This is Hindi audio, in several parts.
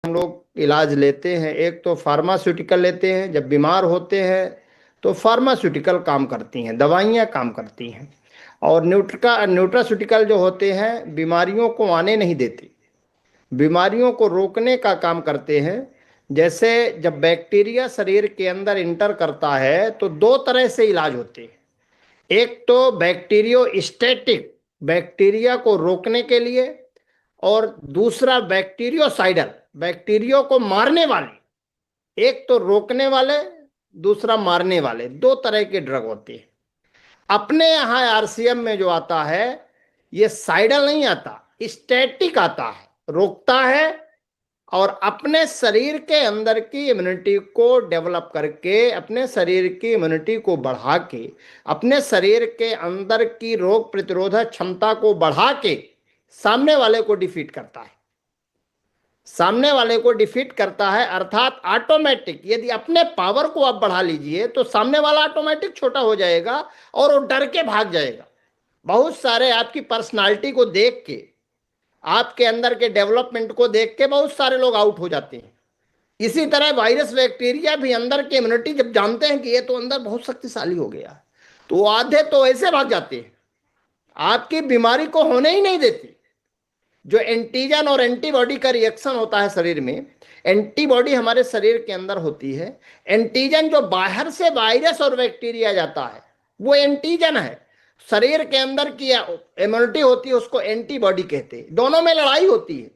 हम लोग इलाज लेते हैं, एक तो फार्मास्यूटिकल लेते हैं। जब बीमार होते हैं तो फार्मास्यूटिकल काम करती हैं, दवाइयाँ काम करती हैं। और न्यूट्रास्यूटिकल जो होते हैं बीमारियों को आने नहीं देते, बीमारियों को रोकने का काम करते हैं। जैसे जब बैक्टीरिया शरीर के अंदर इंटर करता है तो दो तरह से इलाज होते हैं। एक तो बैक्टीरियोस्टैटिक, बैक्टीरिया को रोकने के लिए, और दूसरा बैक्टीरियोसाइडल, बैक्टीरिया को मारने वाले। एक तो रोकने वाले, दूसरा मारने वाले, दो तरह के ड्रग होते हैं। अपने यहाँ आरसीएम में जो आता है ये साइडल नहीं आता, स्टैटिक आता है, रोकता है और अपने शरीर के अंदर की इम्यूनिटी को डेवलप करके, अपने शरीर की इम्यूनिटी को बढ़ा के, अपने शरीर के अंदर की रोग प्रतिरोधक क्षमता को बढ़ा के सामने वाले को डिफीट करता है, सामने वाले को डिफीट करता है। अर्थात ऑटोमेटिक यदि अपने पावर को आप बढ़ा लीजिए तो सामने वाला ऑटोमेटिक छोटा हो जाएगा और वो डर के भाग जाएगा। बहुत सारे आपकी पर्सनालिटी को देख के, आपके अंदर के डेवलपमेंट को देख के बहुत सारे लोग आउट हो जाते हैं। इसी तरह वायरस बैक्टीरिया भी अंदर की इम्यूनिटी जब जानते हैं कि ये तो अंदर बहुत शक्तिशाली हो गया तो आधे तो ऐसे भाग जाते हैं, आपकी बीमारी को होने ही नहीं देती। जो एंटीजन और एंटीबॉडी का रिएक्शन होता है शरीर में, एंटीबॉडी हमारे शरीर के अंदर होती है। एंटीजन जो बाहर से वायरस और बैक्टीरिया जाता है वो एंटीजन है, शरीर के अंदर की इम्यूनिटी होती है उसको एंटीबॉडी कहते हैं। दोनों में लड़ाई होती है,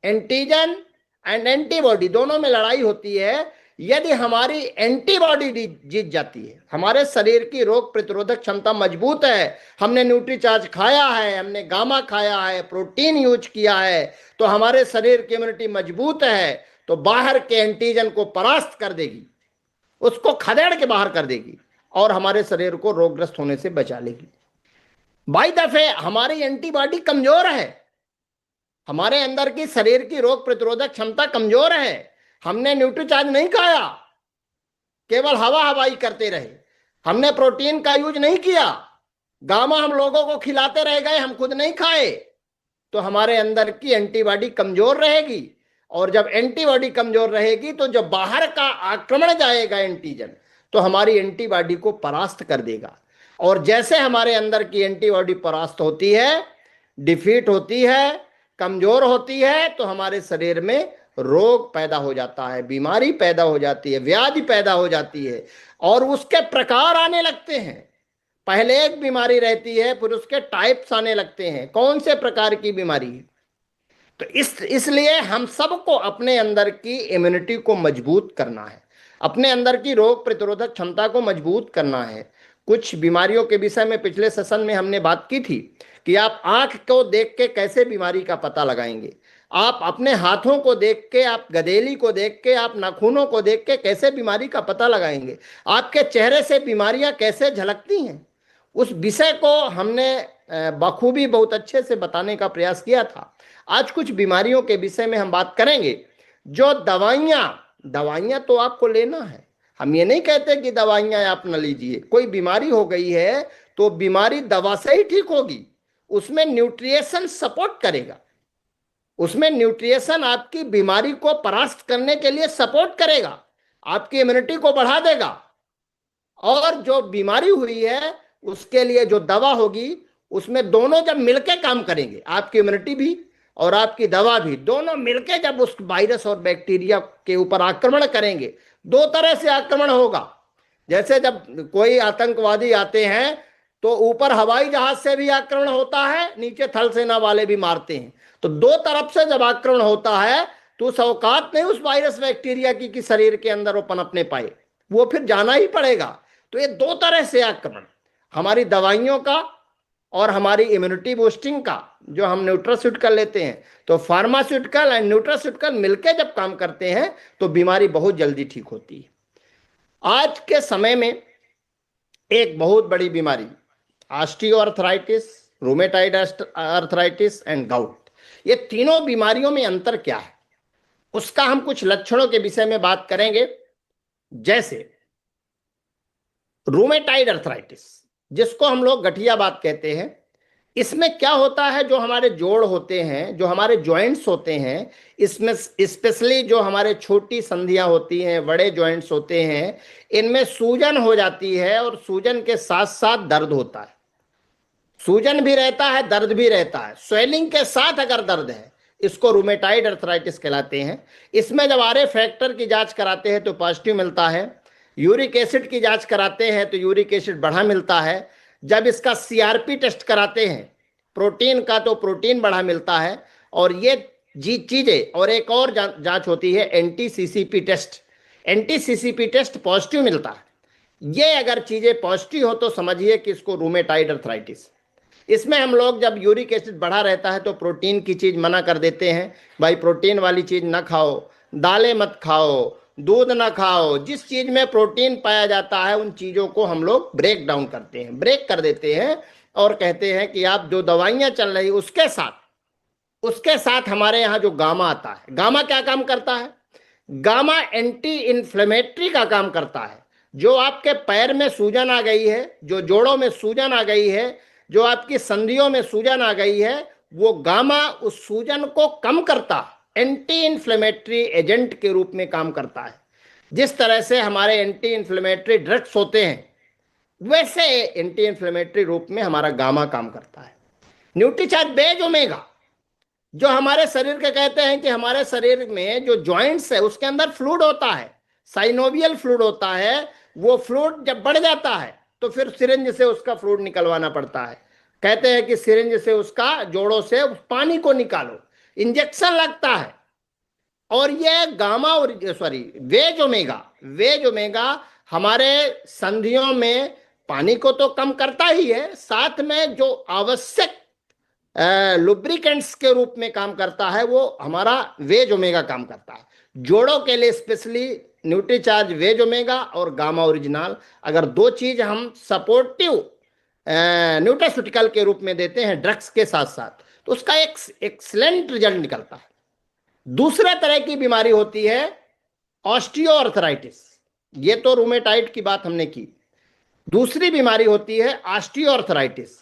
एंटीजन एंड एंटीबॉडी दोनों में लड़ाई होती है। यदि हमारी एंटीबॉडी जीत जाती है, हमारे शरीर की रोग प्रतिरोधक क्षमता मजबूत है, हमने न्यूट्रीचार्ज खाया है, हमने गामा खाया है, प्रोटीन यूज किया है, तो हमारे शरीर की इम्यूनिटी मजबूत है, तो बाहर के एंटीजन को परास्त कर देगी, उसको खदेड़ के बाहर कर देगी और हमारे शरीर को रोगग्रस्त होने से बचा लेगी। बाई दफे हमारी एंटीबॉडी कमजोर है, हमारे अंदर की शरीर की रोग प्रतिरोधक क्षमता कमजोर है, हमने न्यूट्रीचार्ज नहीं खाया, केवल हवा हवाई करते रहे, हमने प्रोटीन का यूज नहीं किया, गामा हम लोगों को खिलाते रह गए, हम खुद नहीं खाए, तो हमारे अंदर की एंटीबॉडी कमजोर रहेगी। और जब एंटीबॉडी कमजोर रहेगी तो जब बाहर का आक्रमण जाएगा एंटीजन तो हमारी एंटीबॉडी को परास्त कर देगा। और जैसे हमारे अंदर की एंटीबॉडी परास्त होती है, डिफीट होती है, कमजोर होती है, तो हमारे शरीर में रोग पैदा हो जाता है, बीमारी पैदा हो जाती है, व्याधि पैदा हो जाती है और उसके प्रकार आने लगते हैं। पहले एक बीमारी रहती है, फिर उसके टाइप्स आने लगते हैं, कौन से प्रकार की बीमारी है। तो इसलिए हम सबको अपने अंदर की इम्यूनिटी को मजबूत करना है, अपने अंदर की रोग प्रतिरोधक क्षमता को मजबूत करना है। कुछ बीमारियों के विषय में पिछले सेशन में हमने बात की थी कि आप आंख को देख के कैसे बीमारी का पता लगाएंगे, आप अपने हाथों को देख के, आप गदेली को देख के, आप नाखूनों को देख के कैसे बीमारी का पता लगाएंगे, आपके चेहरे से बीमारियां कैसे झलकती हैं। उस विषय को हमने बखूबी बहुत अच्छे से बताने का प्रयास किया था। आज कुछ बीमारियों के विषय में हम बात करेंगे। जो दवाइयां तो आपको लेना है, हम ये नहीं कहते कि दवाइयां आप न लीजिए। कोई बीमारी हो गई है तो बीमारी दवा से ही ठीक होगी, उसमें न्यूट्रिएशन सपोर्ट करेगा, उसमें न्यूट्रिएशन आपकी बीमारी को परास्त करने के लिए सपोर्ट करेगा, आपकी इम्यूनिटी को बढ़ा देगा। और जो बीमारी हुई है उसके लिए जो दवा होगी उसमें दोनों जब मिलकर काम करेंगे, आपकी इम्यूनिटी भी और आपकी दवा भी, दोनों मिलकर जब उस वायरस और बैक्टीरिया के ऊपर आक्रमण करेंगे, दो तरह से आक्रमण होगा। जैसे जब कोई आतंकवादी आते हैं तो ऊपर हवाई जहाज से भी आक्रमण होता है, नीचे थल सेना वाले भी मारते हैं, तो दो तरफ से जब आक्रमण होता है तो उस औकात नहीं उस वायरस बैक्टीरिया की कि शरीर के अंदर वो पनपने पाए, वो फिर जाना ही पड़ेगा। तो ये दो तरह से आक्रमण, हमारी दवाइयों का और हमारी इम्यूनिटी बूस्टिंग का, जो हम न्यूट्रास्यूटिकल लेते हैं, तो फार्मास्यूटिकल एंड न्यूट्रास्यूटिकल मिलकर जब काम करते हैं तो बीमारी बहुत जल्दी ठीक होती है। आज के समय में एक बहुत बड़ी बीमारी osteoarthritis, rheumatoid arthritis and gout, ये तीनों बीमारियों में अंतर क्या है उसका हम कुछ लक्षणों के विषय में बात करेंगे। जैसे रूमेटाइड आर्थराइटिस, जिसको हम लोग गठिया बात कहते हैं, इसमें क्या होता है, जो हमारे जोड़ होते हैं, जो हमारे जॉइंट्स होते हैं, इसमें स्पेशली जो हमारे छोटी संधियां होती हैं, बड़े जॉइंट्स होते हैं, इनमें सूजन हो जाती है और सूजन के साथ साथ दर्द होता है। सूजन भी रहता है, दर्द भी रहता है, स्वेलिंग के साथ अगर दर्द है, इसको रूमेटाइड अर्थराइटिस कहलाते हैं। इसमें जब आरए फैक्टर की जांच कराते हैं तो पॉजिटिव मिलता है, यूरिक एसिड की जांच कराते हैं तो यूरिक एसिड बढ़ा मिलता है, जब इसका सीआरपी टेस्ट कराते हैं प्रोटीन का तो प्रोटीन बढ़ा मिलता है, और ये चीजें, और एक और जांच होती है anti CCP test, anti CCP test positive मिलता है। ये अगर चीजें पॉजिटिव हो तो समझिए कि इसको रूमेटाइड अर्थराइटिस। इसमें हम लोग जब यूरिक एसिड बढ़ा रहता है तो प्रोटीन की चीज मना कर देते हैं, भाई प्रोटीन वाली चीज ना खाओ, दालें मत खाओ, दूध ना खाओ। जिस चीज में प्रोटीन पाया जाता है उन चीजों को हम लोग ब्रेक डाउन करते हैं, ब्रेक कर देते हैं, और कहते हैं कि आप जो दवाइयां चल रही उसके साथ हमारे यहाँ जो गामा आता है, गामा क्या काम करता है? गामा एंटी इन्फ्लेमेटरी का काम करता है। जो आपके पैर में सूजन आ गई है, जो जोड़ों में सूजन आ गई है, जो आपकी संधियों में सूजन आ गई है, वो गामा उस सूजन को कम करता, एंटी इन्फ्लेमेटरी एजेंट के रूप में काम करता है। जिस तरह से हमारे एंटी इन्फ्लेमेटरी ड्रग्स होते हैं, वैसे एंटी इन्फ्लेमेटरी रूप में हमारा गामा काम करता है। न्यूट्रीचार्ज बेज ओमेगा, जो हमारे शरीर के कहते हैं कि हमारे शरीर में जो जॉइंट्स है उसके अंदर फ्लूइड होता है, साइनोवियल फ्लूइड होता है, वो फ्लूइड जब बढ़ जाता है तो फिर सिरिंज से उसका फ्लूइड निकलवाना पड़ता है। कहते हैं कि सिरिंज से उसका, जोड़ों से उस पानी को निकालो, इंजेक्शन लगता है। और ये गामा और वेज ओमेगा हमारे संधियों में पानी को तो कम करता ही है, साथ में जो आवश्यक लुब्रिकेंट्स के रूप में काम करता है वो हमारा वेज ओमेगा काम करता है। जोड़ों के लिए स्पेशली न्यूट्रीचार्ज वेज ओमेगा और गामा ओरिजिनल, अगर दो चीज हम सपोर्टिव न्यूट्रास्यूटिकल के रूप में देते हैं ड्रग्स के साथ साथ, तो उसका एक एक्सीलेंट रिजल्ट निकलता है। दूसरा तरह की बीमारी होती है ऑस्टियोआर्थराइटिस। ये तो रूमेटाइड की बात हमने की। दूसरी बीमारी होती है ऑस्टियोआर्थराइटिस।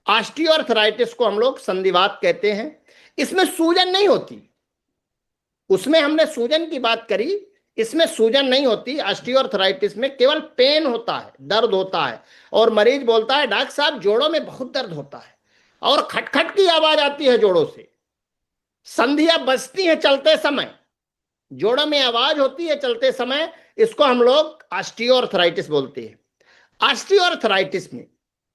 ऑस्टियोआर्थराइटिस को हम लोग संधिवात कहते हैं। इसमें सूजन नहीं होती, उसमें हमने सूजन की बात करी, इसमें सूजन नहीं होती। ऑस्टियोआर्थराइटिस में केवल पेन होता है, दर्द होता है, और मरीज बोलता है डॉक्टर साहब जोड़ों में बहुत दर्द होता है और खटखट की आवाज आती है जोड़ों से, संधियां बजती हैं चलते समय, जोड़ों में आवाज होती है चलते समय, इसको हम लोग ऑस्टियोआर्थराइटिस बोलते हैं। ऑस्टियोआर्थराइटिस में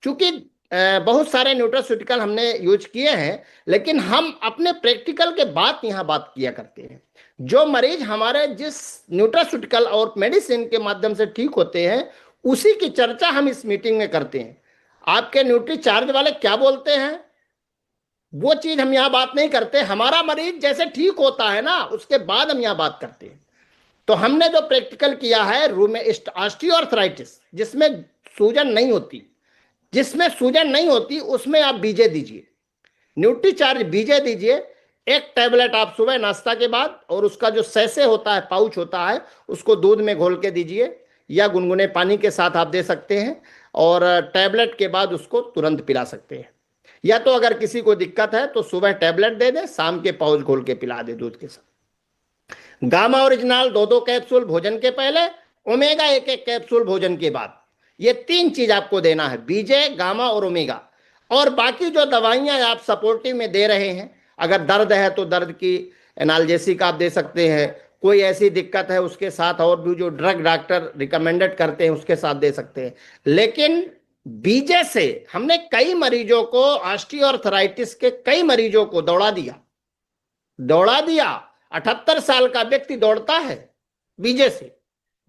चूंकि बहुत सारे न्यूट्रास्यूटिकल हमने यूज किए हैं, लेकिन हम अपने प्रैक्टिकल के बाद यहाँ बात किया करते हैं। जो मरीज हमारे जिस न्यूट्रास्यूटिकल और मेडिसिन के माध्यम से ठीक होते हैं उसी की चर्चा हम इस मीटिंग में करते हैं। आपके न्यूट्री चार्ज वाले क्या बोलते हैं वो चीज हम यहाँ बात नहीं करते। हमारा मरीज जैसे ठीक होता है ना, उसके बाद हम यहाँ बात करते हैं। तो हमने जो प्रैक्टिकल किया है ऑस्टियोआर्थराइटिस, जिसमें सूजन नहीं होती, जिसमें सूजन नहीं होती उसमें आप बीजे दीजिए, न्यूट्रीचार्ज बीजे दीजिए। एक टैबलेट आप सुबह नाश्ता के बाद, और उसका जो सैसे होता है, पाउच होता है, उसको दूध में घोल के दीजिए या गुनगुने पानी के साथ आप दे सकते हैं, और टैबलेट के बाद उसको तुरंत पिला सकते हैं। या तो अगर किसी को दिक्कत है तो सुबह टैबलेट दे दे, शाम के पाउच घोल के पिला दे दूध के साथ। गामा ओरिजिनल 2-2 कैप्सूल भोजन के पहले, ओमेगा 1-1 कैप्सूल भोजन के बाद। ये 3 चीज आपको देना है, बीजे, गामा और ओमेगा। और बाकी जो दवाइयां आप सपोर्टिव में दे रहे हैं, अगर दर्द है तो दर्द की एनाल्जेसिक आप दे सकते हैं, कोई ऐसी दिक्कत है उसके साथ और भी जो ड्रग डॉक्टर रिकमेंडेड करते हैं उसके साथ दे सकते हैं। लेकिन बीजे से हमने कई मरीजों को, ऑस्टियोआर्थराइटिस के कई मरीजों को दौड़ा दिया। 78 साल का व्यक्ति दौड़ता है बीजे से।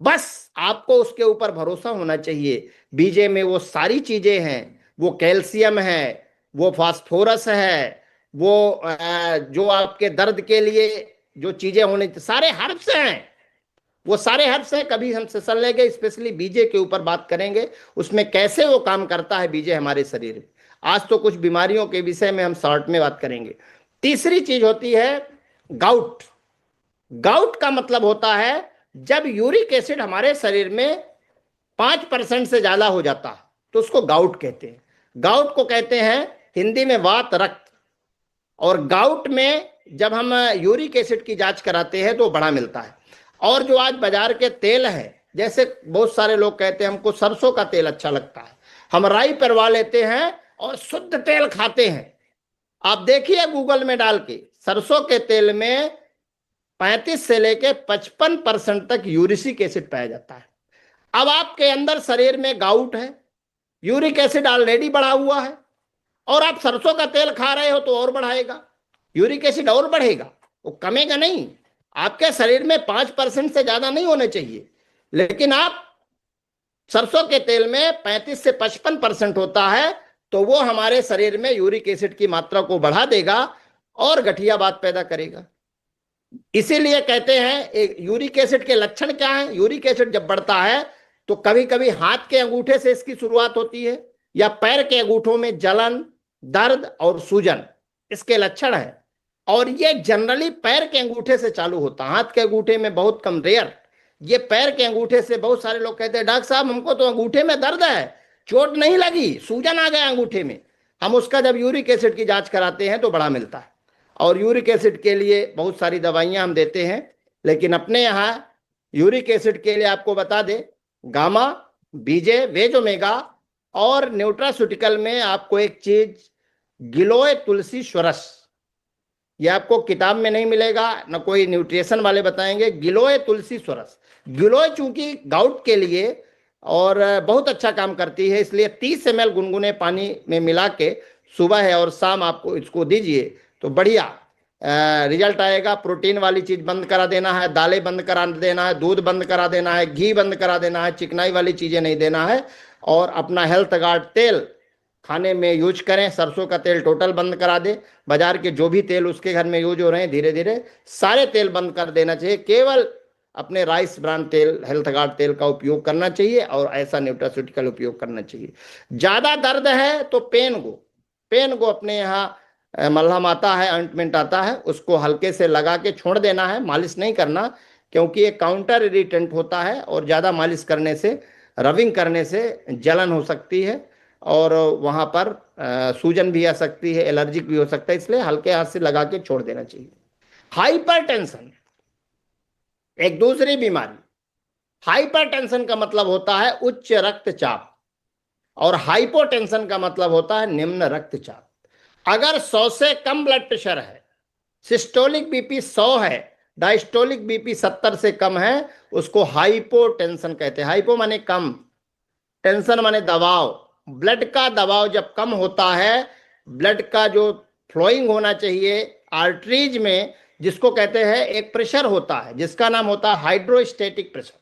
बस आपको उसके ऊपर भरोसा होना चाहिए। बीजे में वो सारी चीजें हैं, वो कैल्शियम है, वो फास्फोरस है, वो जो आपके दर्द के लिए जो चीजें होने, सारे हर्ब्स हैं, वो सारे हर्ब्स हैं। कभी हम सेशन लेंगे स्पेशली बीजे के ऊपर बात करेंगे, उसमें कैसे वो काम करता है बीजे हमारे शरीर में। आज तो कुछ बीमारियों के विषय में हम शॉर्ट में बात करेंगे। तीसरी चीज होती है गाउट। गाउट का मतलब होता है जब यूरिक एसिड हमारे शरीर में 5% से ज्यादा हो जाता है तो उसको गाउट कहते हैं। गाउट को कहते हैं हिंदी में वात रक्त। और गाउट में जब हम यूरिक एसिड की जांच कराते हैं तो बड़ा मिलता है। और जो आज बाजार के तेल है, जैसे बहुत सारे लोग कहते हैं हमको सरसों का तेल अच्छा लगता है, हम राई परवा लेते हैं और शुद्ध तेल खाते हैं। आप देखिए गूगल में डाल के, सरसों के तेल में 35 से लेके 55% तक यूरिक एसिड पाया जाता है। अब आपके अंदर शरीर में गाउट है, यूरिक एसिड ऑलरेडी बढ़ा हुआ है, और आप सरसों का तेल खा रहे हो तो और बढ़ाएगा, यूरिक एसिड और बढ़ेगा, वो कमेगा नहीं। आपके शरीर में 5% से ज्यादा नहीं होने चाहिए, लेकिन आप सरसों के तेल में 35 से 55% होता है, तो वो हमारे शरीर में यूरिक एसिड की मात्रा को बढ़ा देगा और गठिया बात पैदा करेगा। इसीलिए कहते हैं यूरिक एसिड के लक्षण क्या है। यूरिक एसिड जब बढ़ता है तो कभी कभी हाथ के अंगूठे से इसकी शुरुआत होती है, या पैर के अंगूठों में जलन, दर्द और सूजन इसके लक्षण है। और ये जनरली पैर के अंगूठे से चालू होता है, हाथ के अंगूठे में बहुत कम, रेयर। ये पैर के अंगूठे से बहुत सारे लोग कहते हैं डॉक्टर साहब हमको तो अंगूठे में दर्द है, चोट नहीं लगी, सूजन आ गया अंगूठे में। हम उसका जब यूरिक एसिड की जांच कराते हैं तो बड़ा मिलता है। और यूरिक एसिड के लिए बहुत सारी दवाइयां हम देते हैं, लेकिन अपने यहाँ यूरिक एसिड के लिए आपको बता दें, गामा, बीजे, वेज ओमेगा और न्यूट्रास्यूटिकल में आपको एक चीज गिलोय तुलसी श्वरस, ये आपको किताब में नहीं मिलेगा, ना कोई न्यूट्रिशन वाले बताएंगे। गिलोय तुलसी श्वरस, गिलोय चूंकि गाउट के लिए और बहुत अच्छा काम करती है, इसलिए 30 ml गुनगुने पानी में मिला के सुबह है और शाम आपको इसको दीजिए तो बढ़िया रिजल्ट आएगा। प्रोटीन वाली चीज बंद करा देना है, दालें बंद करा देना है, दूध बंद करा देना है, घी बंद करा देना है, चिकनाई वाली चीजें नहीं देना है, और अपना हेल्थ गार्ड तेल खाने में यूज करें। सरसों का तेल टोटल बंद करा दे, बाजार के जो भी तेल उसके घर में यूज हो रहे हैं धीरे धीरे सारे तेल बंद कर देना चाहिए, केवल अपने राइस ब्रांड तेल, हेल्थ गार्ड तेल का उपयोग करना चाहिए और ऐसा न्यूट्रास्यूटिकल उपयोग करना चाहिए। ज्यादा दर्द है तो पेन गो अपने यहाँ मलहम आता है, ऑइंटमेंट आता है, उसको हल्के से लगा के छोड़ देना है, मालिश नहीं करना, क्योंकि ये काउंटर इरिटेंट होता है और ज्यादा मालिश करने से, रबिंग करने से जलन हो सकती है और वहां पर सूजन भी आ सकती है, एलर्जिक भी हो सकता है, इसलिए हल्के हाथ से लगा के छोड़ देना चाहिए। हाइपरटेंशन एक दूसरी बीमारी। हाइपरटेंशन का मतलब होता है उच्च रक्तचाप और हाइपोटेंशन का मतलब होता है निम्न रक्तचाप। अगर 100 से कम ब्लड प्रेशर है, सिस्टोलिक बीपी 100 है, डायस्टोलिक बीपी 70 से कम है, उसको हाइपोटेंशन कहते हैं। हाइपो माने कम, टेंशन माने दबाव। ब्लड का दबाव जब कम होता है, ब्लड का जो फ्लोइंग होना चाहिए आर्टरीज में, जिसको कहते हैं एक प्रेशर होता है जिसका नाम होता है हाइड्रोस्टेटिक प्रेशर।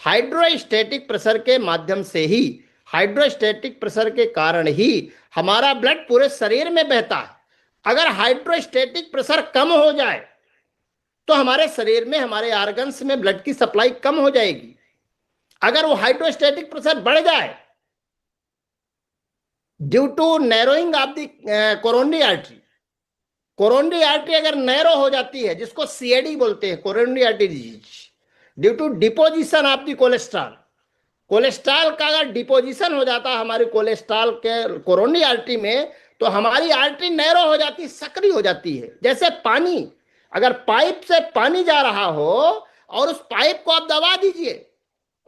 हाइड्रोस्टेटिक प्रेशर के माध्यम से ही, हाइड्रोस्टेटिक प्रेशर के कारण ही हमारा ब्लड पूरे शरीर में बहता है। अगर हाइड्रोस्टेटिक प्रेशर कम हो जाए तो हमारे शरीर में, हमारे ऑर्गन्स में ब्लड की सप्लाई कम हो जाएगी। अगर वो हाइड्रोस्टेटिक प्रेशर बढ़ जाए due to narrowing of the coronary artery, coronary artery अगर नैरो हो जाती है, जिसको सीएडी बोलते हैं, coronary artery disease, due to deposition of the cholesterol, cholesterol का अगर डिपोजिशन हो जाता है हमारी कोलेस्ट्रॉल के कोरोनरी आर्टरी में, तो हमारी आर्टरी नैरो हो जाती, सक्रिय हो जाती है। जैसे पानी, अगर पाइप से पानी जा रहा हो और उस पाइप को आप दबा दीजिए,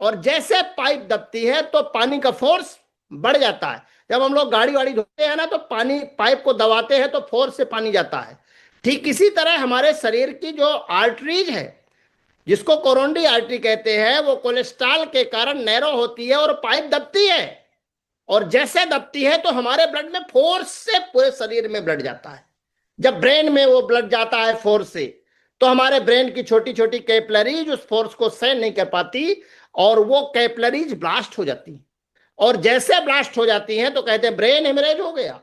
और जैसे पाइप दबती है तो पानी का फोर्स बढ़ जाता है। जब हम लोग गाड़ी वाड़ी धोते हैं ना, तो पानी पाइप को दबाते हैं तो फोर्स से पानी जाता है। ठीक इसी तरह हमारे शरीर की जो आर्टरीज है, जिसको कोरोनरी आर्टरी कहते हैं, वो कोलेस्ट्रॉल के कारण नैरो होती है और पाइप दबती है, और जैसे दबती है तो हमारे ब्लड में फोर्स से पूरे शरीर में ब्लड जाता है। जब ब्रेन में वो ब्लड जाता है फोर्स से, तो हमारे ब्रेन की छोटी छोटी कैपिलरीज उस फोर्स को सहन नहीं कर पाती और वो कैपिलरीज ब्लास्ट हो जाती, और जैसे ब्लास्ट हो जाती हैं तो कहते हैं ब्रेन हेमरेज हो गया।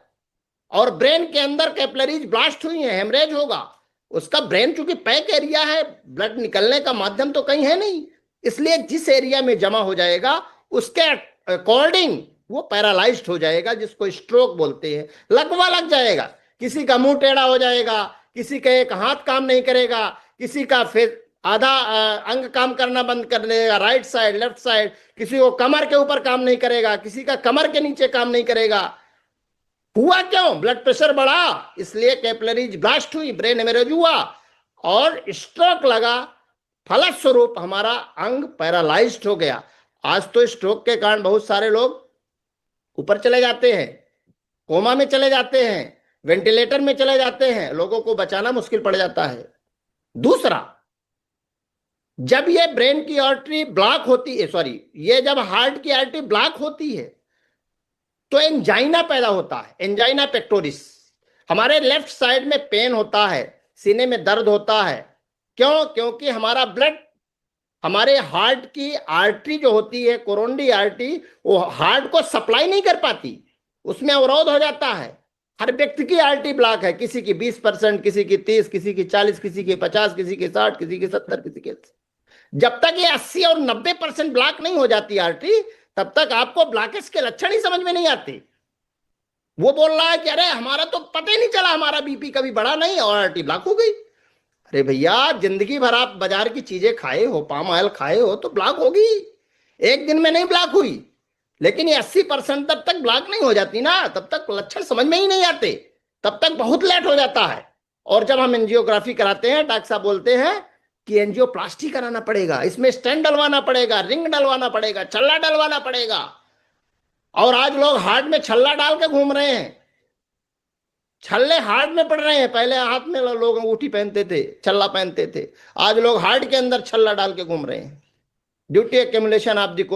और ब्रेन के अंदर कैपिलरीज ब्लास्ट हुई हैं, हेमरेज होगा। उसका ब्रेन चूंकि पैक एरिया है, ब्लड निकलने का माध्यम तो कहीं है नहीं, इसलिए जिस एरिया में जमा हो जाएगा उसके अकॉर्डिंग वो पैरालाइज्ड हो जाएगा, जिसको स्ट्रोक बोलते हैं। लकवा लग जाएगा, किसी का मुंह टेढ़ा हो जाएगा, किसी का एक हाथ काम नहीं करेगा, किसी का फिर आधा अंग काम करना बंद कर देगा, राइट साइड, लेफ्ट साइड, किसी को कमर के ऊपर काम नहीं करेगा, किसी का कमर के नीचे काम नहीं करेगा। हुआ क्यों? ब्लड प्रेशर बढ़ा, इसलिए कैपिलरीज ब्लास्ट हुई, ब्रेन हेमरेज हुआ और स्ट्रोक लगा। फलस्वरूप हमारा अंग पैरालाइज्ड हो गया। आज तो स्ट्रोक के कारण बहुत सारे लोग ऊपर चले जाते हैं, कोमा में चले जाते हैं, वेंटिलेटर में चले जाते हैं, लोगों को बचाना मुश्किल पड़ जाता है। दूसरा, जब ये ब्रेन की आर्टरी ब्लॉक होती है, सॉरी, ये जब हार्ट की आर्टरी ब्लॉक होती है तो एंजाइना पैदा होता है, एंजाइना पेक्टोरिस। हमारे लेफ्ट साइड में पेन होता है, सीने में दर्द होता है। क्यों? क्योंकि हमारा ब्लड हमारे हार्ट की आर्टरी जो होती है, कोरोनरी आर्टरी, वो हार्ट को सप्लाई नहीं कर पाती, उसमें अवरोध हो जाता है। हर व्यक्ति की आर्टरी ब्लॉक है, किसी की 20%, किसी की 30, किसी की 40, किसी की 50, किसी की 60, किसी की 70, किसी की 80। जब तक ये 80 और 90% ब्लॉक नहीं हो जाती आर्टरी, तब तक आपको ब्लॉकेज के लक्षण ही समझ में नहीं आते। वो बोल रहा है कि अरे हमारा तो पता ही नहीं चला, हमारा बीपी कभी बढ़ा नहीं और आर्टरी ब्लॉक हो गई। अरे भैया, जिंदगी भर आप बाजार की चीजें खाए हो, पाम ऑयल खाए हो, तो ब्लॉक होगी। एक दिन में नहीं ब्लॉक हुई, लेकिन ये 80% तब तक ब्लॉक नहीं हो जाती ना, तब तक लक्षण समझ में ही नहीं आते, तब तक बहुत लेट हो जाता है। और जब हम एंजियोग्राफी कराते हैं, डॉक्टर साहब बोलते हैं कि एंजियोप्लास्टी कराना पड़ेगा, इसमें स्टेंट डलवाना पड़ेगा, रिंग डलवाना पड़ेगा, छल्ला डलवाना पड़ेगा। और आज लोग हार्ट में छल्ला डाल के घूम रहे हैं, छल्ले हार्ट में पड़ रहे हैं। पहले हाथ में लोग अंगूठी पहनते थे, छल्ला पहनते थे, आज लोग हार्ट के अंदर छल्ला डाल के घूम रहे हैं। Duty accumulation of the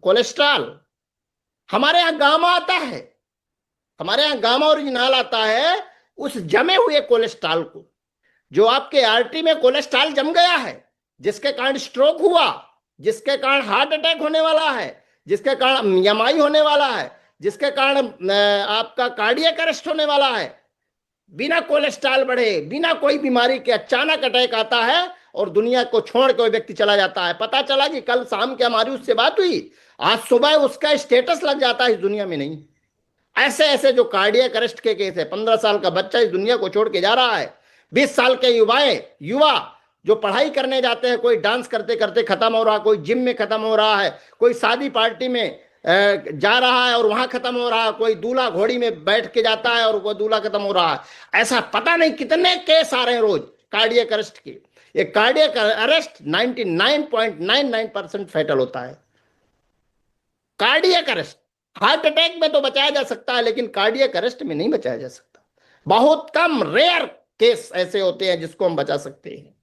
cholesterol. हमारे यहाँ गामा आता है, हमारे यहाँ गामा ओरिजिनल आता है उस जमे हुए कोलेस्ट्रॉल को, जो आपके आर्टरी में कोलेस्ट्रॉल जम गया है, जिसके कारण स्ट्रोक हुआ, जिसके कारण हार्ट अटैक होने वाला है, जिसके कारण एमआई होने वाला है, जिसके कारण आपका कार्डियक अरेस्ट होने वाला है। बिना कोलेस्ट्रॉल बढ़े, बिना कोई बीमारी के अचानक अटैक आता है और दुनिया को छोड़ के व्यक्ति चला जाता है। पता चला कि कल शाम के हमारी उससे बात हुई, आज सुबह उसका स्टेटस लग जाता है इस दुनिया में नहीं। ऐसे ऐसे जो कार्डियक अरेस्ट के केस है, 15 साल का बच्चा इस दुनिया को छोड़ के जा रहा है, 20 साल के युवा जो पढ़ाई करने जाते हैं, कोई डांस करते करते खत्म हो रहा, कोई जिम में खत्म हो रहा है, कोई शादी पार्टी में जा रहा है और वहां खत्म हो रहा है, कोई दूल्हा घोड़ी में बैठ के जाता है और वो दूल्हा खत्म हो रहा है। ऐसा पता नहीं कितने केस आ रहे हैं रोज कार्डियक अरेस्ट के। ये कार्डियक अरेस्ट 99.99% फैटल होता है। कार्डियक अरेस्ट, हार्ट अटैक में तो बचाया जा सकता है, लेकिन कार्डियक अरेस्ट में नहीं बचाया जा सकता। बहुत कम रेयर केस ऐसे होते हैं जिसको हम बचा सकते हैं।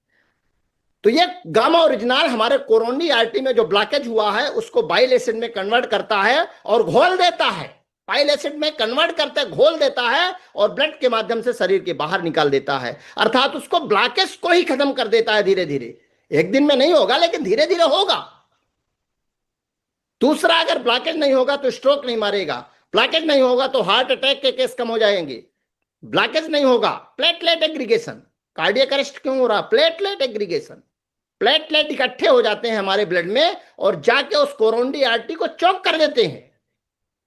तो ये गामा ओरिजिनल हमारे कोरोनरी आर्टरी में जो ब्लॉकेज हुआ है उसको बाइल एसिड में कन्वर्ट करता है और घोल देता है। बाइल एसिड में कन्वर्ट करते घोल देता है और ब्लड के माध्यम से शरीर के बाहर निकाल देता है, अर्थात उसको ब्लॉकेज को ही खत्म कर देता है धीरे धीरे। एक दिन में नहीं होगा, लेकिन धीरे धीरे होगा। दूसरा, अगर ब्लॉकेज नहीं होगा तो स्ट्रोक नहीं मारेगा, ब्लॉकेज नहीं होगा तो हार्ट अटैक के केस कम हो जाएंगे। ब्लॉकेज नहीं होगा, प्लेटलेट एग्रीगेशन। कार्डियक अरेस्ट क्यों हो रहा? Platelet aggregation. प्लेटलेट इकट्ठे हो जाते हैं हमारे ब्लड में और जाके उस कोरोनरी आर्टरी को चौक कर देते हैं।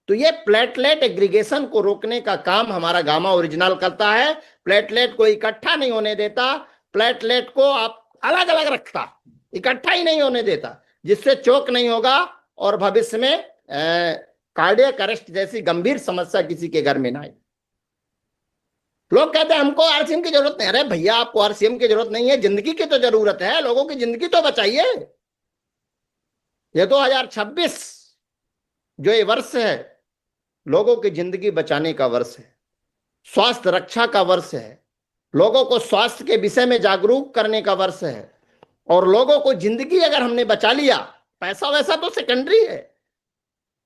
तो ये प्लेटलेट एग्रीगेशन को रोकने का काम हमारा गामा ओरिजिनल करता है। प्लेटलेट को इकट्ठा नहीं होने देता, प्लेटलेट को आप अलग अलग रखता, इकट्ठा ही नहीं होने देता, जिससे चौक नहीं होगा और भविष्य में कार्डियक अरेस्ट जैसी गंभीर समस्या किसी के घर में ना आए। लोग कहते हैं हमको आरसीएम की जरूरत नहीं। अरे भैया, आपको आरसीएम की जरूरत नहीं है, जिंदगी की तो जरूरत है। लोगों की जिंदगी तो बचाइए। ये 2026 जो ये वर्ष है, लोगों की जिंदगी बचाने का वर्ष है, स्वास्थ्य रक्षा का वर्ष है, लोगों को स्वास्थ्य के विषय में जागरूक करने का वर्ष है। और लोगों को जिंदगी अगर हमने बचा लिया, पैसा वैसा तो सेकेंडरी है।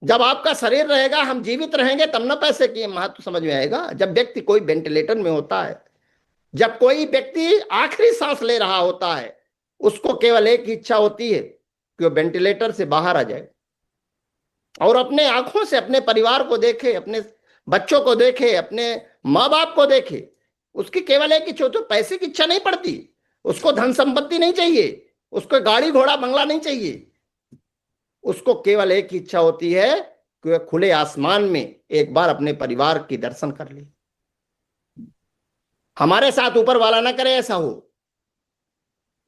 जब आपका शरीर रहेगा, हम जीवित रहेंगे, तब ना पैसे की महत्व समझ में आएगा। जब व्यक्ति कोई वेंटिलेटर में होता है, जब कोई व्यक्ति आखिरी सांस ले रहा होता है, उसको केवल एक ही इच्छा होती है कि वो वेंटिलेटर से बाहर आ जाए और अपने आंखों से अपने परिवार को देखे, अपने बच्चों को देखे, अपने माँ बाप को देखे। उसकी केवल एक इच्छा, तो पैसे की इच्छा नहीं पड़ती उसको, धन संपत्ति नहीं चाहिए उसको, गाड़ी घोड़ा बंगला नहीं चाहिए। उसको केवल एक ही इच्छा होती है कि वह खुले आसमान में एक बार अपने परिवार की दर्शन कर ले। हमारे साथ ऊपर वाला ना करे ऐसा हो,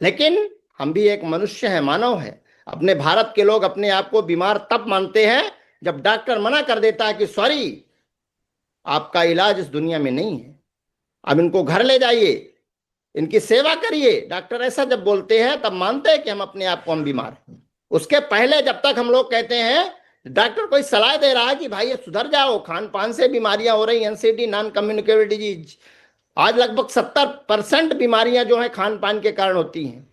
लेकिन हम भी एक मनुष्य है, मानव है। अपने भारत के लोग अपने आप को बीमार तब मानते हैं जब डॉक्टर मना कर देता है कि सॉरी, आपका इलाज इस दुनिया में नहीं है। अब इनको घर ले जाइए, इनकी सेवा करिए। डॉक्टर ऐसा जब बोलते हैं तब मानते हैं कि हम अपने आप को हम बीमार हैं। उसके पहले जब तक हम लोग कहते हैं, डॉक्टर कोई सलाह दे रहा है कि भाई ये सुधर जाओ, खान पान से बीमारियां हो रही, एनसीडी, नॉन कम्युनिकेबल डिजीज। आज लगभग 70% बीमारियां जो है खान पान के कारण होती हैं।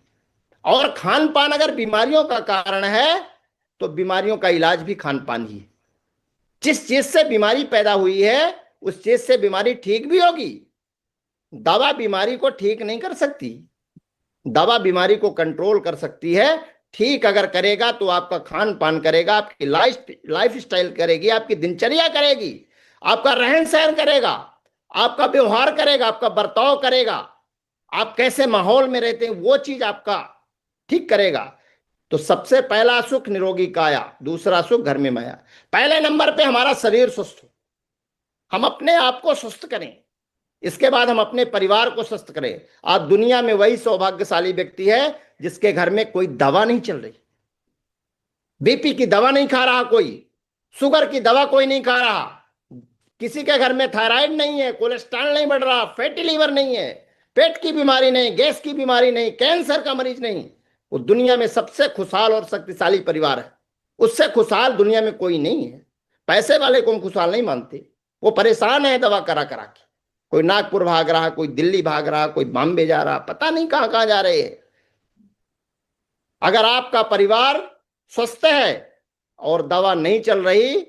और खान पान अगर बीमारियों का कारण है तो बीमारियों का इलाज भी खान पान ही है। जिस चीज से बीमारी पैदा हुई है उस चीज से बीमारी ठीक भी होगी। दवा बीमारी को ठीक नहीं कर सकती, दवा बीमारी को कंट्रोल कर सकती है। ठीक अगर करेगा तो आपका खान पान करेगा, आपकी लाइफ स्टाइल करेगी, आपकी दिनचर्या करेगी, आपका रहन सहन करेगा, आपका व्यवहार करेगा, आपका बर्ताव करेगा, आप कैसे माहौल में रहते हैं वो चीज आपका ठीक करेगा। तो सबसे पहला सुख निरोगी काया, दूसरा सुख घर में माया। पहले नंबर पे हमारा शरीर स्वस्थ हो, हम अपने आप को स्वस्थ करें, इसके बाद हम अपने परिवार को स्वस्थ करें। आज दुनिया में वही सौभाग्यशाली व्यक्ति है जिसके घर में कोई दवा नहीं चल रही। बीपी की दवा नहीं खा रहा कोई, शुगर की दवा कोई नहीं खा रहा, किसी के घर में थायराइड नहीं है, कोलेस्ट्रॉल नहीं बढ़ रहा, फैटी लीवर नहीं है, पेट की बीमारी नहीं, गैस की बीमारी नहीं, कैंसर का मरीज नहीं। वो दुनिया में सबसे खुशहाल और शक्तिशाली परिवार है। उससे खुशहाल दुनिया में कोई नहीं है। पैसे वाले को हम खुशहाल नहीं मानते, वो परेशान है दवा करा करा के। कोई नागपुर भाग रहा, कोई दिल्ली भाग रहा, कोई बॉम्बे जा रहा, पता नहीं कहां कहां जा रहे हैं। अगर आपका परिवार स्वस्थ है और दवा नहीं चल रही,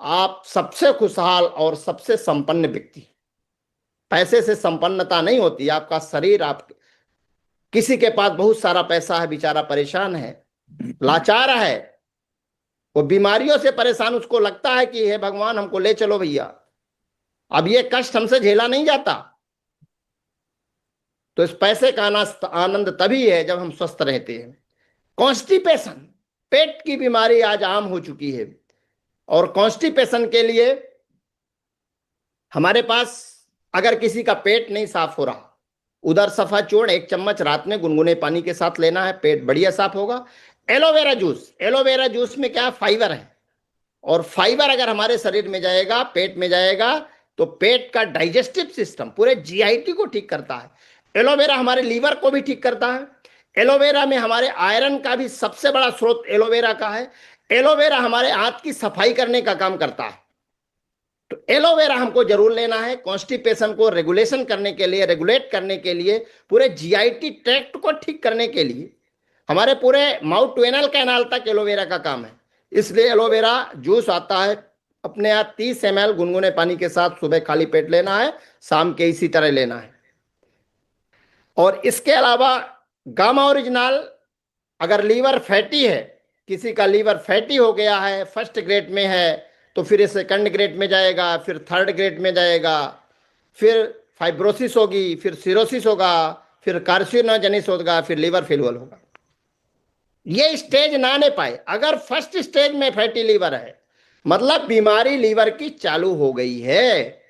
आप सबसे खुशहाल और सबसे संपन्न व्यक्ति। पैसे से संपन्नता नहीं होती, आपका शरीर। आप किसी के पास बहुत सारा पैसा है, बेचारा परेशान है, लाचार है, वो बीमारियों से परेशान, उसको लगता है कि हे भगवान हमको ले चलो भैया, अब ये कष्ट हमसे झेला नहीं जाता। तो इस पैसे का आनंद तभी है जब हम स्वस्थ रहते हैं। कॉन्स्टिपेशन, पेट की बीमारी आज आम हो चुकी है। और कॉन्स्टिपेशन के लिए हमारे पास, अगर किसी का पेट नहीं साफ हो रहा, उधर सफा चूर्ण 1 चम्मच रात में गुनगुने पानी के साथ लेना है, पेट बढ़िया साफ होगा। एलोवेरा जूस, एलोवेरा जूस में क्या फाइबर है, और फाइबर अगर हमारे शरीर में जाएगा, पेट में जाएगा, तो पेट का डाइजेस्टिव सिस्टम, पूरे जीआईटी को ठीक करता है। एलोवेरा हमारे लीवर को भी ठीक करता है। एलोवेरा में हमारे आयरन का भी सबसे बड़ा स्रोत एलोवेरा का है। एलोवेरा हमारे आंत की सफाई करने का काम करता है। तो एलोवेरा हमको जरूर लेना है कॉन्स्टिपेशन को रेगुलेशन करने के लिए, रेगुलेट करने के लिए, पूरे जीआईटी ट्रैक्ट को ठीक करने के लिए। हमारे पूरे माउथ टू एनल कैनाल तक एलोवेरा का काम है। इसलिए एलोवेरा जूस आता है, अपने आप 30 ml गुनगुने पानी के साथ सुबह खाली पेट लेना है, शाम के इसी तरह लेना है। और इसके अलावा गामा ओरिजिनल, अगर लीवर फैटी है, किसी का लीवर फैटी हो गया है, फर्स्ट ग्रेड में है, तो फिर ये सेकंड ग्रेड में जाएगा, फिर थर्ड ग्रेड में जाएगा, फिर फाइब्रोसिस होगी, फिर सिरोसिस होगा, फिर कार्सिनोजेनिस होगा, फिर लीवर फेल्यूर होगा। ये स्टेज ना ले पाए। अगर फर्स्ट स्टेज में फैटी लीवर है, मतलब बीमारी लीवर की चालू हो गई है।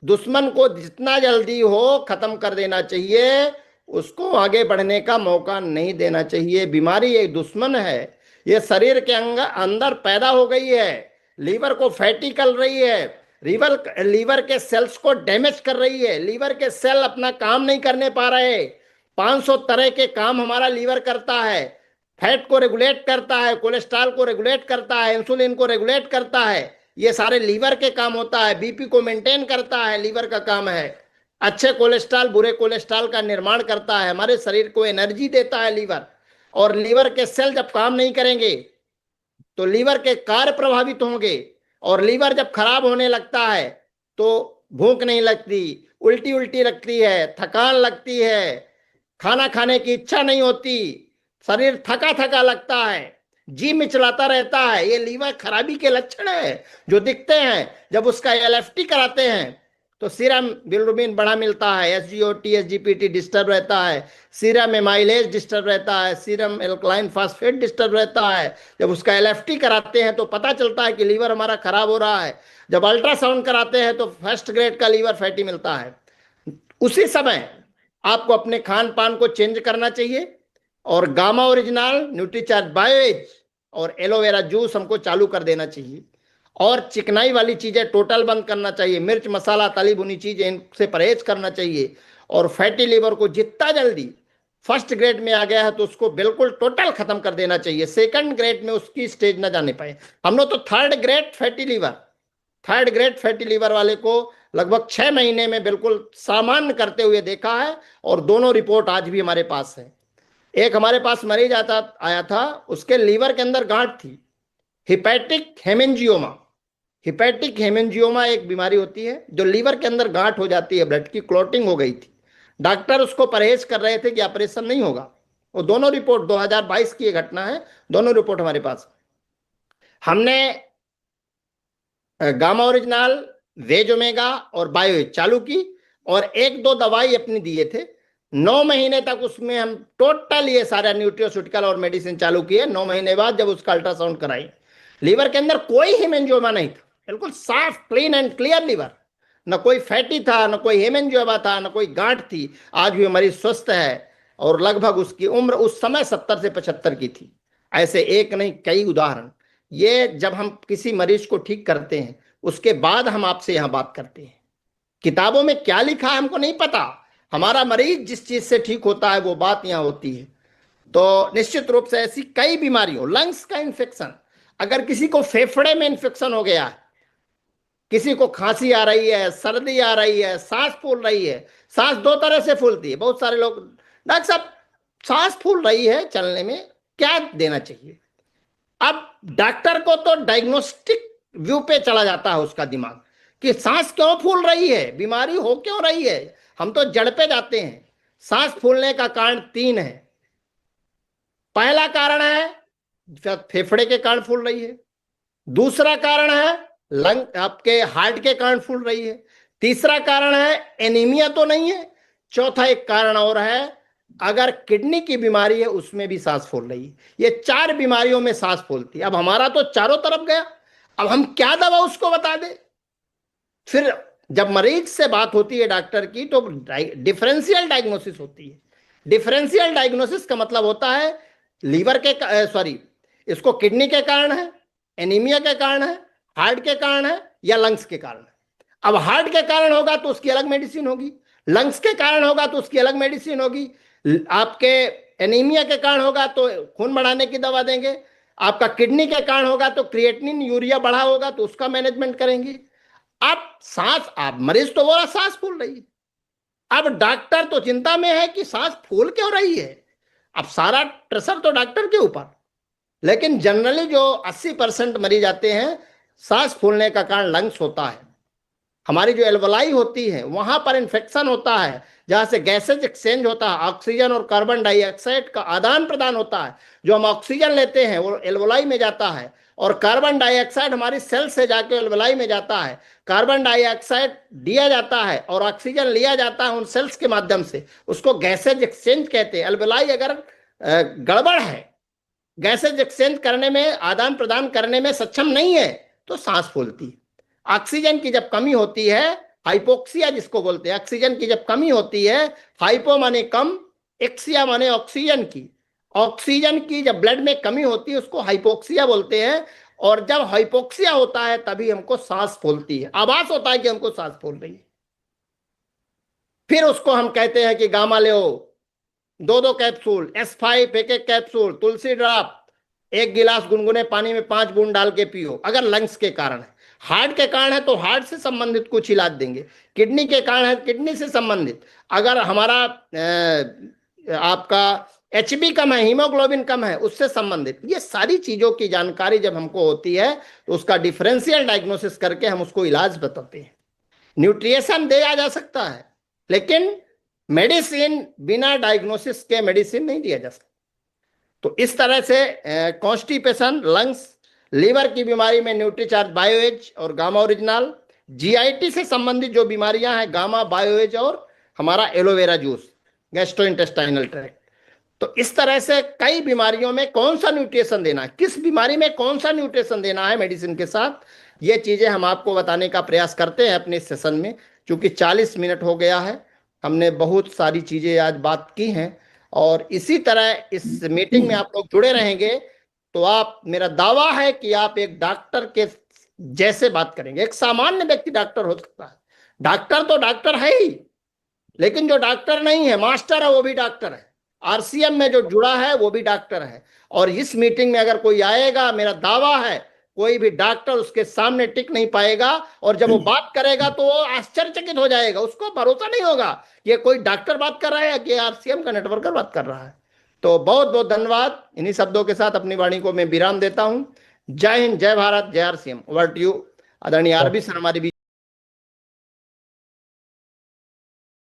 दुश्मन को जितना जल्दी हो खत्म कर देना चाहिए, उसको आगे बढ़ने का मौका नहीं देना चाहिए। बीमारी एक दुश्मन है, ये शरीर के अंदर पैदा हो गई है, लीवर को फैटी कर रही है, लीवर के सेल्स को डैमेज कर रही है। लीवर के सेल अपना काम नहीं करने पा रहे। 500 तरह के काम हमारा लीवर करता है। फैट को रेगुलेट करता है, कोलेस्ट्रॉल को रेगुलेट करता है, इंसुलिन को रेगुलेट करता है, ये सारे लीवर के काम होता है। बीपी को मेंटेन करता है, लीवर का काम है। अच्छे कोलेस्ट्रॉल बुरे कोलेस्ट्रॉल का निर्माण करता है, हमारे शरीर को एनर्जी देता है लीवर। और लीवर के सेल जब काम नहीं करेंगे तो लीवर के कार्य प्रभावित होंगे। और लीवर जब खराब होने लगता है तो भूख नहीं लगती, उल्टी उल्टी लगती है, थकान लगती है, खाना खाने की इच्छा नहीं होती, शरीर थका थका लगता है, जी मिचलाता रहता है। ये लीवर खराबी के लक्षण है जो दिखते हैं। जब उसका एलएफटी कराते हैं तो सीरम बिलिरुबिन बड़ा मिलता है, एसजीओटी एसजीपीटी डिस्टर्ब रहता है, सीरम एमाइलेज डिस्टर्ब रहता है, सीरम एल्कलाइन फास्फेट डिस्टर्ब रहता है। जब उसका एलएफटी कराते हैं तो पता चलता है कि लीवर हमारा खराब हो रहा है। जब अल्ट्रासाउंड कराते हैं तो फर्स्ट ग्रेड का लीवर फैटी मिलता है। उसी समय आपको अपने खान पान को चेंज करना चाहिए। और गामा ओरिजिनल, न्यूट्रीचार्ज बायोएज और एलोवेरा जूस हमको चालू कर देना चाहिए। और चिकनाई वाली चीजें टोटल बंद करना चाहिए, मिर्च मसाला तली भुनी चीजें इनसे परहेज करना चाहिए। और फैटी लीवर को जितना जल्दी फर्स्ट ग्रेड में आ गया है तो उसको बिल्कुल टोटल खत्म कर देना चाहिए, सेकंड ग्रेड में उसकी स्टेज ना जाने पाए। हम लोग तो थर्ड ग्रेड फैटी लीवर वाले को लगभग 6 महीने में बिल्कुल सामान्य करते हुए देखा है, और दोनों रिपोर्ट आज भी हमारे पास है। एक हमारे पास मरीज आया था, उसके लीवर के अंदर गांठ थी, हिपैटिक हेमेंजियोमा एक बीमारी होती है जो लीवर के अंदर गांठ हो जाती है, ब्लड की क्लॉटिंग हो गई थी। डॉक्टर उसको परहेज कर रहे थे कि ऑपरेशन नहीं होगा। वो दोनों रिपोर्ट 2022 की घटना है, दोनों रिपोर्ट हमारे पास। हमने गामा ओरिजिनल, वेज ओमेगा और बायोएज चालू की, और 1-2 दवाई अपनी दिए थे। 9 महीने तक उसमें हम टोटल ये सारा न्यूट्रियोसिटिकल और मेडिसिन चालू किए। 9 महीने बाद जब उसका अल्ट्रासाउंड कराई, लीवर के अंदर कोई हेमेंजियोमा नहीं था, बिल्कुल साफ क्लीन एंड क्लियर लीवर, न कोई फैटी था, न कोई हेमेंजियोमा था, न कोई गांठ थी। आज भी मरीज स्वस्थ है, और लगभग उसकी उम्र उस समय 70 से 75 की थी। ऐसे एक नहीं कई उदाहरण। ये जब हम किसी मरीज को ठीक करते हैं उसके बाद हम आपसे यहां बात करते हैं। किताबों में क्या लिखा है हमको नहीं पता, हमारा मरीज जिस चीज से ठीक होता है वो बात यहां होती है। तो निश्चित रूप से ऐसी कई बीमारियों, लंग्स का इन्फेक्शन, अगर किसी को फेफड़े में इन्फेक्शन हो गया है, किसी को खांसी आ रही है, सर्दी आ रही है, सांस फूल रही है। सांस 2 तरह से फूलती है। बहुत सारे लोग, डॉक्टर साहब सांस फूल रही है चलने में, क्या देना चाहिए? अब डॉक्टर को तो डायग्नोस्टिक व्यू पे चला जाता है उसका दिमाग, कि सांस क्यों फूल रही है, बीमारी हो क्यों रही है। हम तो जड़ पे जाते हैं। सांस फूलने का कारण 3 है। पहला कारण है फेफड़े के कारण फूल रही है, दूसरा कारण है लंग आपके हार्ट के कारण फूल रही है, तीसरा कारण है एनीमिया तो नहीं है, चौथा एक कारण और है, अगर किडनी की बीमारी है उसमें भी सांस फूल रही है। ये 4 बीमारियों में सांस फूलती है। अब हमारा तो चारों तरफ गया, अब हम क्या दवा उसको बता दें? फिर जब मरीज से बात होती है डॉक्टर की तो डिफरेंशियल डायग्नोसिस होती है। डिफरेंशियल डायग्नोसिस का मतलब होता है लीवर के सॉरी इसको किडनी के कारण है, एनीमिया के कारण है, हार्ट के कारण है, या लंग्स के कारण है। अब हार्ट के कारण होगा तो उसकी अलग मेडिसिन होगी, लंग्स के कारण होगा तो उसकी अलग मेडिसिन होगी, आपके एनीमिया के कारण होगा तो खून बढ़ाने की दवा देंगे, आपका किडनी के कारण होगा तो क्रिएटिनिन यूरिया बढ़ा होगा तो उसका मैनेजमेंट करेंगे। अब सांस, आप मरीज तो बोला सांस फूल रही है, अब डॉक्टर तो चिंता में है कि सांस फूल क्यों रही है। अब सारा प्रेशर तो डॉक्टर के ऊपर। लेकिन जनरली जो 80% मरीज आते हैं, सांस फूलने का कारण लंग्स होता है। हमारी जो एल्वलाई होती है वहां पर इन्फेक्शन होता है, जहां से गैसेज एक्सचेंज होता है, ऑक्सीजन और कार्बन डाइऑक्साइड का आदान प्रदान होता है। जो हम ऑक्सीजन लेते हैं वो एल्वलाई में जाता है, और कार्बन डाइऑक्साइड हमारी सेल से जाके एल्वलाई में जाता है। कार्बन डाइऑक्साइड दिया जाता है और ऑक्सीजन लिया जाता है उन सेल्स के माध्यम से, उसको गैसेज एक्सचेंज कहते हैं। एल्वलाई अगर गड़बड़ है, गैसेज एक्सचेंज करने में, आदान प्रदान करने में सक्षम नहीं है, तो सांस फूलती है। ऑक्सीजन की जब कमी होती है, हाइपोक्सिया जिसको बोलते हैं, ऑक्सीजन की जब कमी होती है, हाइपो माने कम, एक्सिया माने ऑक्सीजन की जब ब्लड में कमी होती है उसको हाइपोक्सिया बोलते हैं। और जब हाइपोक्सिया होता है तभी हमको सांस फूलती है, आभास होता है कि हमको सांस फूल रही है। फिर उसको हम कहते हैं कि गामा ले 2 कैप्सूल, S5 एक कैप्सूल, तुलसी ड्रॉप, 1 गिलास गुनगुने पानी में 5 बूंद डाल के पियो। अगर लंग्स के कारण है, हार्ट के कारण है तो हार्ट से संबंधित कुछ इलाज देंगे, किडनी के कारण है किडनी से संबंधित, अगर हमारा आपका HB कम है, हीमोग्लोबिन कम है, उससे संबंधित। ये सारी चीजों की जानकारी जब हमको होती है तो उसका डिफरेंशियल डायग्नोसिस करके हम उसको इलाज बताते हैं। न्यूट्रिएशन दिया जा सकता है, लेकिन मेडिसिन बिना डायग्नोसिस के मेडिसिन नहीं दिया जा सकता। तो इस तरह से कॉन्स्टिपेशन, लंग्स, लीवर की बीमारी में न्यूट्रीचार्ज, बायोएज और गामा ओरिजिनल, GIT से संबंधित जो बीमारियां हैं गामा, बायोएज और हमारा एलोवेरा जूस, गैस्ट्रोइंटेस्टाइनल ट्रैक्ट। तो इस तरह से कई बीमारियों में कौन सा न्यूट्रिशन देना है, किस बीमारी में कौन सा न्यूट्रिशन देना है मेडिसिन के साथ, ये चीजें हम आपको बताने का प्रयास करते हैं अपने सेशन में। क्योंकि 40 मिनट हो गया है, हमने बहुत सारी चीजें आज बात की हैं, और इसी तरह इस मीटिंग में आप लोग जुड़े रहेंगे तो आप, मेरा दावा है कि आप एक डॉक्टर के जैसे बात करेंगे। एक सामान्य व्यक्ति डॉक्टर हो सकता है, डॉक्टर तो डॉक्टर है ही, लेकिन जो डॉक्टर नहीं है, मास्टर है, वो भी डॉक्टर है। आरसीएम में जो जुड़ा है वो भी डॉक्टर है। और इस मीटिंग में अगर कोई आएगा, मेरा दावा है कोई भी डॉक्टर उसके सामने टिक नहीं पाएगा, और जब वो बात करेगा तो वो आश्चर्यचकित हो जाएगा, उसको भरोसा नहीं होगा कि कोई डॉक्टर बात कर रहा है कि आरसीएम का नेटवर्कर बात कर रहा है। तो बहुत बहुत धन्यवाद। इन्हीं शब्दों के साथ अपनी वाणी को मैं विराम देता हूं। जय हिंद, जय भारत, जय आरसीएम। ओवर टू यू आदरणीय आरबी सर, हमारी